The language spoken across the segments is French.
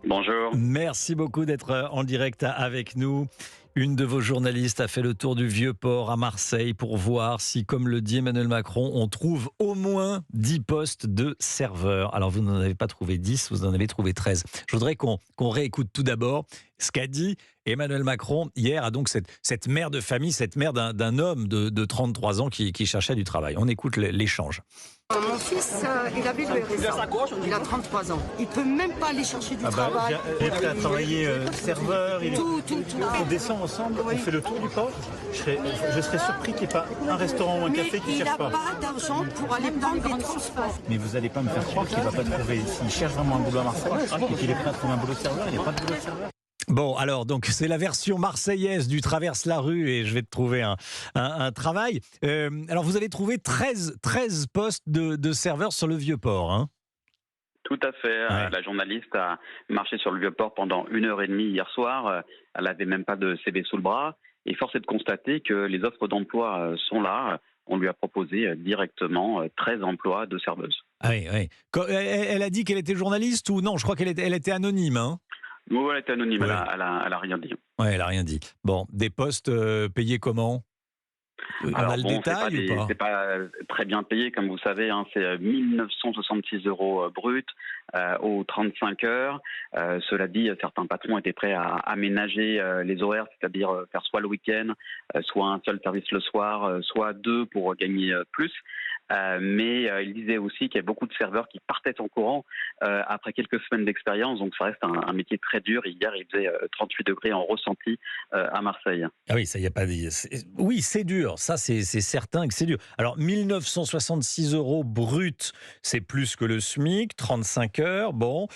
Bonjour. Merci beaucoup d'être en direct avec nous. Une de vos journalistes a fait le tour du Vieux-Port à Marseille pour voir si, comme le dit Emmanuel Macron, on trouve au moins 10 postes de serveurs. Alors, vous n'en avez pas trouvé 10, vous en avez trouvé 13. Je voudrais qu'on réécoute tout d'abord ce qu'a dit Emmanuel Macron hier à donc cette mère de famille, cette mère d'un homme de 33 ans qui cherchait du travail. On écoute l'échange. Mon fils, il avait le RSA. Il a 33 ans. Il peut même pas aller chercher du travail. J'ai appris à travailler serveur. Tout. On descend ensemble, on fait le tour du port. Je serais surpris qu'il n'y ait pas un restaurant ou un Mais café qui ne il n'a cherche pas. pas d'argent pour aller prendre des transports. Mais vous n'allez pas me faire croire qu'il ne va pas trouver. S'il cherche vraiment un boulot à Marseille et qu'il est prêt à trouver un boulot de serveur, il n'y a pas de boulot de serveur. Bon, alors, donc, c'est la version marseillaise du Traverse la rue et je vais te trouver un travail. Alors, vous avez trouvé 13 postes de serveurs sur le Vieux-Port, hein? Tout à fait. Ouais. La journaliste a marché sur le Vieux-Port pendant 1 heure et demie hier soir. Elle n'avait même pas de CV sous le bras. Et force est de constater que les offres d'emploi sont là. On lui a proposé directement 13 emplois de serveuse. Ah oui, oui. Elle a dit qu'elle était journaliste ou non? Je crois elle était anonyme, hein? Nous, elle est anonyme, Ouais. elle a rien dit. Ouais, elle a rien dit. Bon, des postes payés comment? On a le détail ou pas? c'est pas très bien payé, comme vous savez. C'est 1 966 euros brut aux 35 heures. Cela dit, certains patrons étaient prêts à aménager les horaires, c'est-à-dire faire soit le week-end, soit un seul service le soir, soit deux pour gagner plus. Mais il disait aussi qu'il y a beaucoup de serveurs qui partaient en courant après quelques semaines d'expérience. Donc ça reste un métier très dur. Hier, il faisait 38 degrés en ressenti à Marseille. Ah oui, ça y a pas. Oui, c'est dur. Ça, c'est certain que c'est dur. Alors, 1 966 euros brut, c'est plus que le SMIC, 35 heures, bon,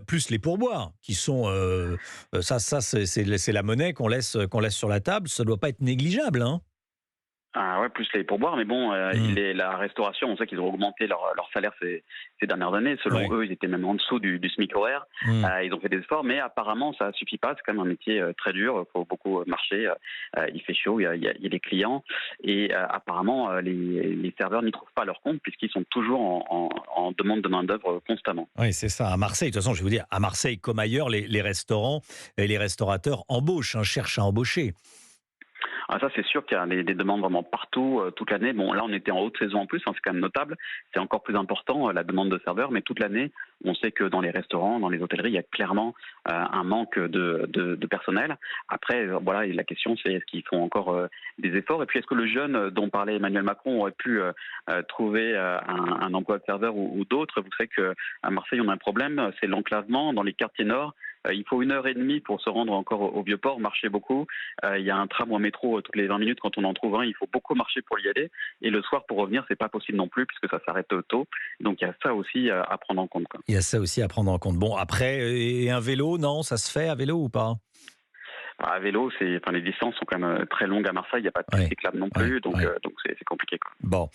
plus les pourboires, qui sont. Ça, c'est la monnaie qu'on laisse sur la table. Ça doit pas être négligeable, hein? Ah ouais, plus les pourboires, mais bon, la restauration, on sait qu'ils ont augmenté leur salaire ces dernières années. Selon Ouais. eux, ils étaient même en dessous du SMIC horaire. Ils ont fait des efforts, mais apparemment, ça suffit pas. C'est quand même un métier très dur. Il faut beaucoup marcher. Il fait chaud, il y a des clients. Et apparemment, les serveurs n'y trouvent pas leur compte puisqu'ils sont toujours en demande de main-d'œuvre constamment. Oui, c'est ça. À Marseille, de toute façon, je vais vous dire, à Marseille comme ailleurs, les restaurants et les restaurateurs embauchent, hein, cherchent à embaucher. Ah, ça, c'est sûr qu'il y a des demandes vraiment partout, toute l'année. Bon, là, on était en haute saison en plus, c'est quand même notable. C'est encore plus important, la demande de serveurs, mais toute l'année, on sait que dans les restaurants, dans les hôtelleries, il y a clairement un manque de personnel. Après, voilà, et la question, c'est est-ce qu'ils font encore des efforts? Et puis, est-ce que le jeune dont parlait Emmanuel Macron aurait pu trouver un emploi de serveur ou d'autres? Vous savez qu'à Marseille, on a un problème, c'est l'enclavement dans les quartiers nord. Il faut 1 heure et demie pour se rendre encore au Vieux-Port, marcher beaucoup. Il y a un tram ou un métro toutes les 20 minutes quand on en trouve un. Il faut beaucoup marcher pour y aller. Et le soir, pour revenir, c'est pas possible non plus puisque ça s'arrête tôt. Donc il y a ça aussi à prendre en compte, quoi. Il y a ça aussi à prendre en compte. Bon, après, et un vélo, non, ça se fait à vélo ou pas? À vélo, les distances sont quand même très longues à Marseille. Il n'y a pas de piste Ouais. cyclable non Ouais. plus, donc Ouais. donc c'est compliqué, quoi. Bon.